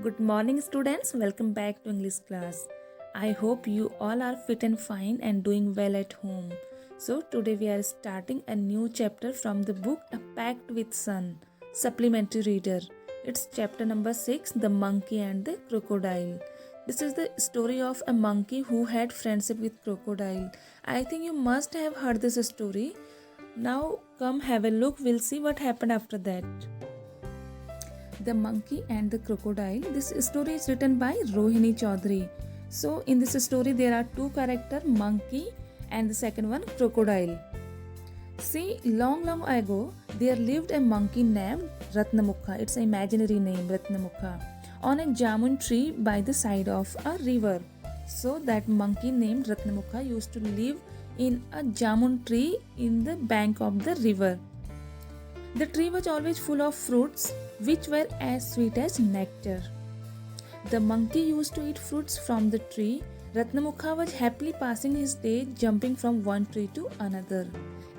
Good morning, students. Welcome back to English class. I hope you all are fit and fine and doing well at home. So, today we are starting a new chapter from the book A Pact with Sun, Supplementary Reader. It's chapter number 6, The Monkey and the Crocodile. This is the story of a monkey who had friendship with crocodile. I think you must have heard this story. Now, come have a look. We'll see what happened after that. The Monkey and the Crocodile. This story is written by Rohini Chaudhary. So in this story there are two characters, monkey and the second one crocodile. See, long ago there lived a monkey named Ratnamukha. It's an imaginary name, Ratnamukha, on a jamun tree by the side of a river. So that monkey named Ratnamukha used to live in a jamun tree in the bank of the river. The tree was always full of fruits which were as sweet as nectar. The monkey used to eat fruits from the tree. Ratnamukha was happily passing his day jumping from one tree to another.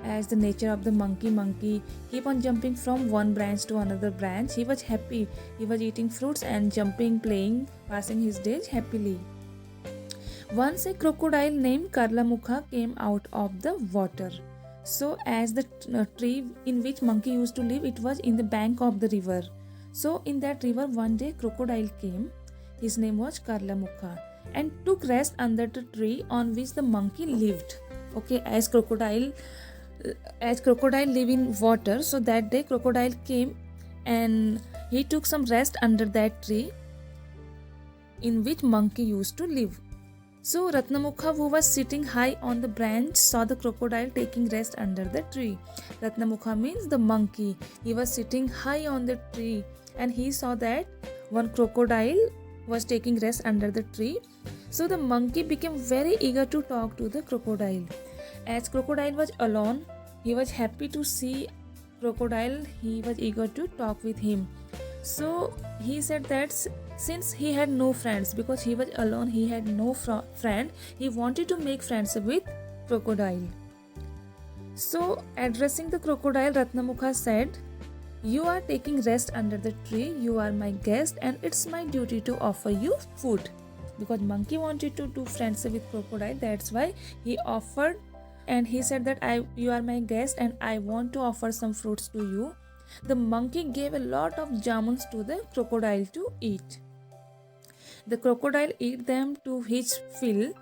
As the nature of the monkey keep on jumping from one branch to another branch, he was happy. He was eating fruits and jumping, playing, passing his days happily. Once a crocodile named Karlamukha came out of the water. So as the tree in which monkey used to live, it was in the bank of the river. So in that river one day crocodile came. His name was Karlamukha and took rest under the tree on which the monkey lived. Okay, as crocodile live in water, so that day crocodile came and he took some rest under that tree in which monkey used to live. So Ratnamukha, who was sitting high on the branch, saw the crocodile taking rest under the tree. Ratnamukha means the monkey. He was sitting high on the tree and he saw that one crocodile was taking rest under the tree. So the monkey became very eager to talk to the crocodile. As crocodile was alone, he was happy to see crocodile. He was eager to talk with him. So he said that since he had no friends, because he was alone, he had no friend, he wanted to make friendship with crocodile. So addressing the crocodile, Ratnamukha said, "You are taking rest under the tree, you are my guest and it's my duty to offer you food." Because monkey wanted to do friendship with crocodile, that's why he offered, and he said that you are my guest and I want to offer some fruits to you. The monkey gave a lot of jamuns to the crocodile to eat. The crocodile ate them to his fill.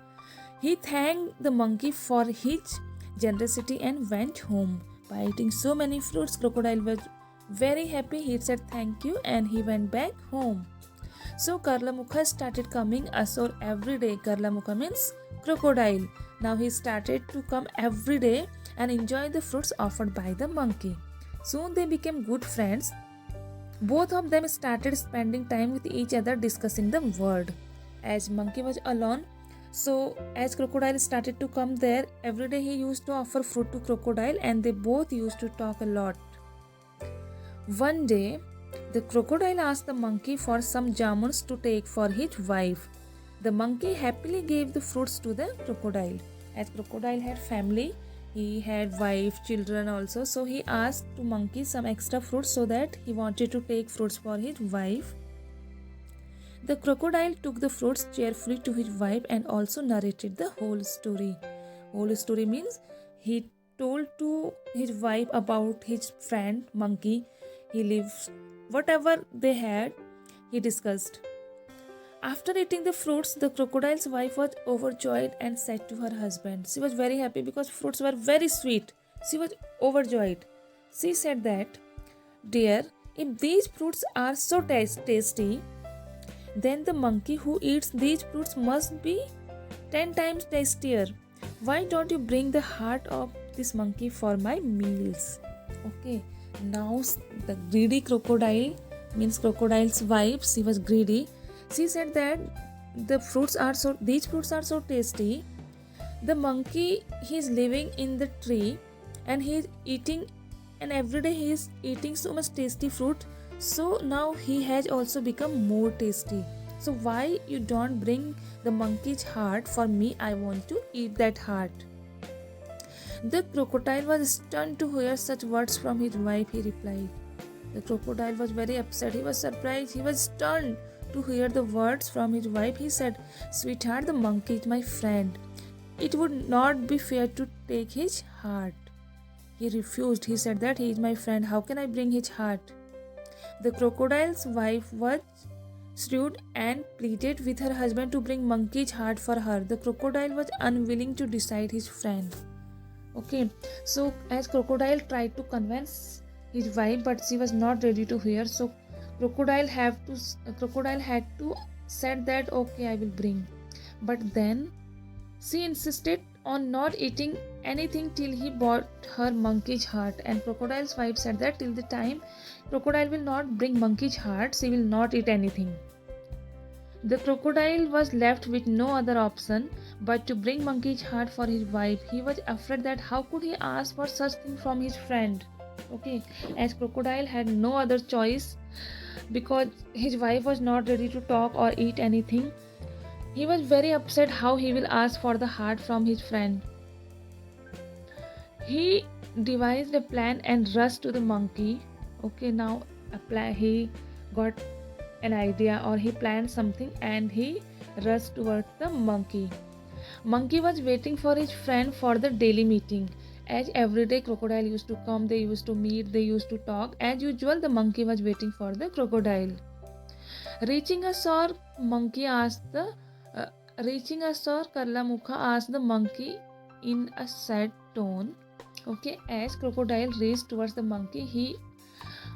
He thanked the monkey for his generosity and went home. By eating so many fruits, crocodile was very happy. He said thank you and he went back home. So Karlamukha started coming Asor every day. Karlamukha means crocodile. Now he started to come every day and enjoy the fruits offered by the monkey. Soon they became good friends. Both of them started spending time with each other discussing the world. As monkey was alone, so as crocodile started to come there, every day he used to offer fruit to crocodile and they both used to talk a lot. One day, the crocodile asked the monkey for some jamuns to take for his wife. The monkey happily gave the fruits to the crocodile. As crocodile had family, he had wife, children also, so he asked to monkey some extra fruits so that he wanted to take fruits for his wife. The crocodile took the fruits cheerfully to his wife and also narrated the whole story. Whole story means he told to his wife about his friend monkey. He lives, whatever they had, he discussed. After eating the fruits, the crocodile's wife was overjoyed and said to her husband, she was very happy because fruits were very sweet. She was overjoyed. She said that, "Dear, if these fruits are so tasty, then the monkey who eats these fruits must be 10 times tastier. Why don't you bring the heart of this monkey for my meals?" Okay, now the greedy crocodile, means crocodile's wife, she was greedy. She said that these fruits are so tasty. The monkey, he is living in the tree and he is eating, and every day he is eating so much tasty fruit. So now he has also become more tasty. So why you don't bring the monkey's heart for me? I want to eat that heart. The crocodile was stunned to hear such words from his wife. He replied, The crocodile was very upset. He was surprised. He was stunned to hear the words from his wife, he said, "Sweetheart, the monkey is my friend. It would not be fair to take his heart." He refused. He said that he is my friend. How can I bring his heart? The crocodile's wife was shrewd and pleaded with her husband to bring monkey's heart for her. The crocodile was unwilling to decide his friend. Okay, so as crocodile tried to convince his wife, but she was not ready to hear. So crocodile had to said that okay, I will bring. But then she insisted on not eating anything till he bought her monkey's heart, and crocodile's wife said that till the time crocodile will not bring monkey's heart, she will not eat anything. The crocodile was left with no other option but to bring monkey's heart for his wife. He was afraid that how could he ask for such thing from his friend. Okay, as crocodile had no other choice because his wife was not ready to talk or eat anything. He was very upset how he will ask for the heart from his friend. He devised a plan and rushed to the monkey. Okay, now he got an idea or he planned something and he rushed towards the monkey. Monkey was waiting for his friend for the daily meeting. As every day crocodile used to come, they used to meet, they used to talk. As usual, the monkey was waiting for the crocodile. Reaching a shore, Karlamukha asked the monkey in a sad tone. Okay, as crocodile raced towards the monkey, he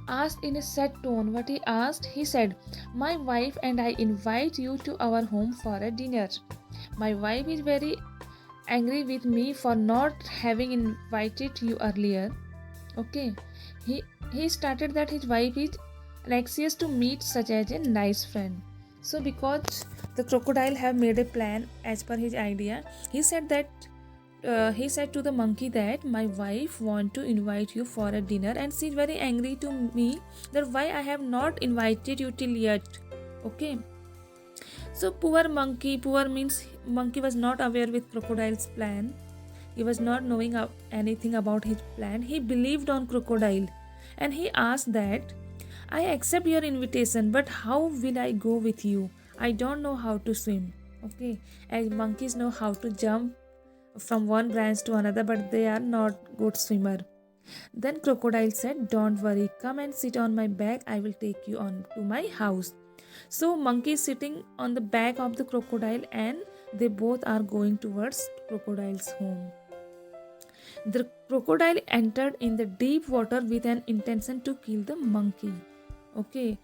asked in a sad tone. What he asked? He said, "My wife and I invite you to our home for a dinner. My wife is very angry with me for not having invited you earlier." Okay, he started that his wife is anxious to meet such as a nice friend. So because the crocodile have made a plan as per his idea, he said to the monkey that my wife want to invite you for a dinner and she is very angry to me that why I have not invited you till yet. Okay, so poor means monkey was not aware with crocodile's plan. He was not knowing anything about his plan. He believed on crocodile and he asked that, "I accept your invitation, but how will I go with you? I don't know how to swim." Okay, as monkeys know how to jump from one branch to another, but they are not good swimmer. Then crocodile said, "Don't worry, come and sit on my back. I will take you on to my house." So monkey is sitting on the back of the crocodile and they both are going towards crocodile's home. The crocodile entered in the deep water with an intention to kill the monkey. Okay,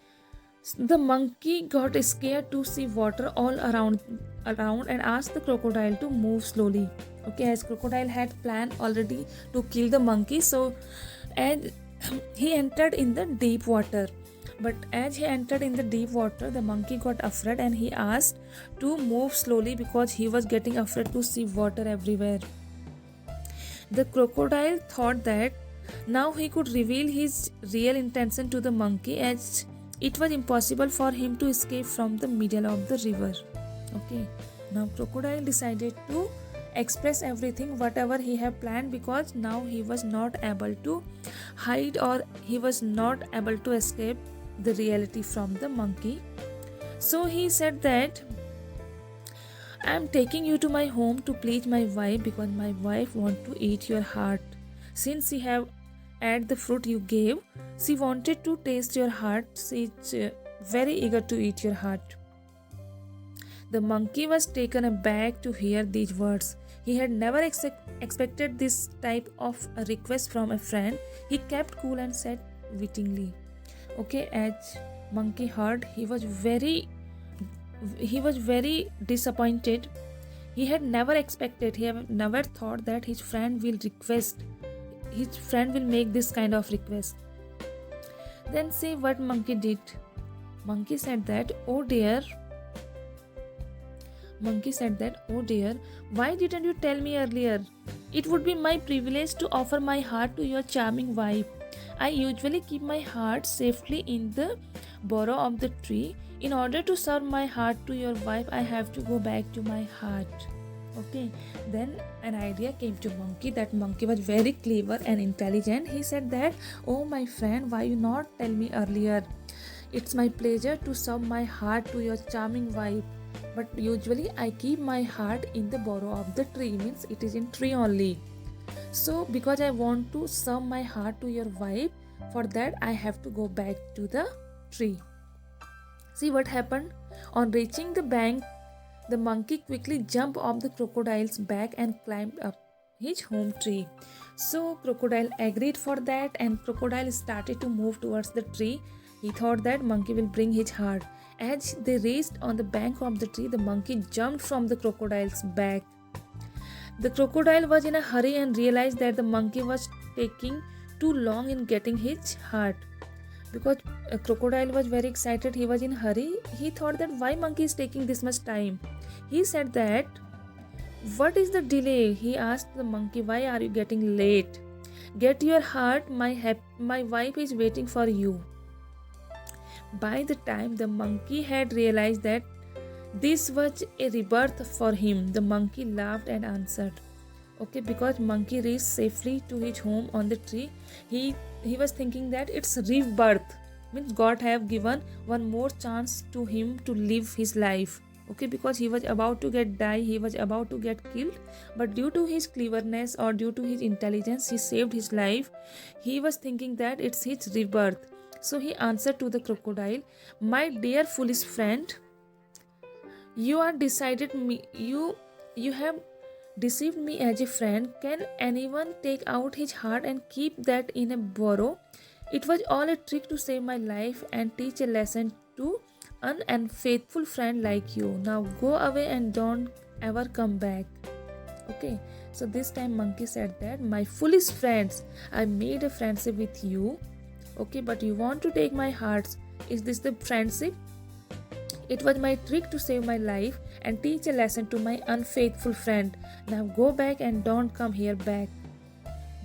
the monkey got scared to see water all around and asked the crocodile to move slowly. Okay, as crocodile had planned already to kill the monkey, so and he entered in the deep water. But as he entered in the deep water, the monkey got afraid and he asked to move slowly because he was getting afraid to see water everywhere. The crocodile thought that now he could reveal his real intention to the monkey as it was impossible for him to escape from the middle of the river. Okay, now crocodile decided to express everything whatever he had planned because now he was not able to hide or he was not able to escape the reality from the monkey. So he said that, "I am taking you to my home to please my wife because my wife wants to eat your heart. Since she have ate the fruit you gave, she wanted to taste your heart. She is very eager to eat your heart." The monkey was taken aback to hear these words. He had never expected this type of a request from a friend. He kept cool and said wittingly. Okay, as monkey heard, he was very disappointed. He had never expected, he had never thought that his friend will make this kind of request. Then see what monkey did. Monkey said that, oh dear, why didn't you tell me earlier? It would be my privilege to offer my heart to your charming wife. I usually keep my heart safely in the burrow of the tree. In order to serve my heart to your wife, I have to go back to my heart. Okay, then an idea came to monkey. That monkey was very clever and intelligent. He said that, "Oh my friend, why you not tell me earlier? It's my pleasure to serve my heart to your charming wife. But usually I keep my heart in the burrow of the tree, means it is in tree only. So because I want to serve my heart to your wife, for that I have to go back to the tree. See what happened? On reaching the bank, the monkey quickly jumped off the crocodile's back and climbed up his home tree. So crocodile agreed for that, and crocodile started to move towards the tree. He thought that monkey will bring his heart. As they reached on the bank of the tree, the monkey jumped from the crocodile's back. The crocodile was in a hurry and realized that the monkey was taking too long in getting his heart. Because a crocodile was very excited, he was in hurry. He thought that why monkey is taking this much time. He said that, what is the delay? He asked the monkey, why are you getting late? Get your heart, my wife is waiting for you. By the time the monkey had realized that this was a rebirth for him, the monkey laughed and answered. Okay, because monkey reached safely to his home on the tree, he was thinking that it's rebirth, means God have given one more chance to him to live his life. Okay, because he was about to die, he was about to get killed, but due to his cleverness or due to his intelligence, he saved his life. He was thinking that it's his rebirth. So he answered to the crocodile, my dear foolish friend, you have deceived me as a friend. Can anyone take out his heart and keep that in a burrow? It was all a trick to save my life and teach a lesson to an unfaithful friend like you. Now go away and don't ever come back. Okay, so this time monkey said that, my foolish friends, I made a friendship with you. Okay, but you want to take my hearts. Is this the friendship? It was my trick to save my life and teach a lesson to my unfaithful friend. Now go back and don't come here back.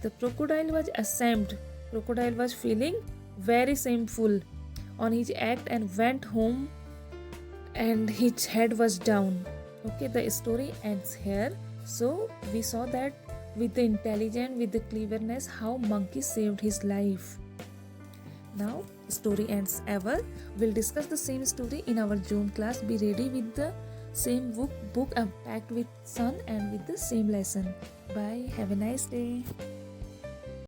The crocodile was ashamed. Crocodile was feeling very shameful on his act and went home, and his head was down. Okay, the story ends here. So we saw that with the intelligence, with the cleverness, how monkey saved his life. Now story ends ever. We'll discuss the same story in our Zoom class. Be ready with the same book packed with sun and with the same lesson. Bye. Have a nice day.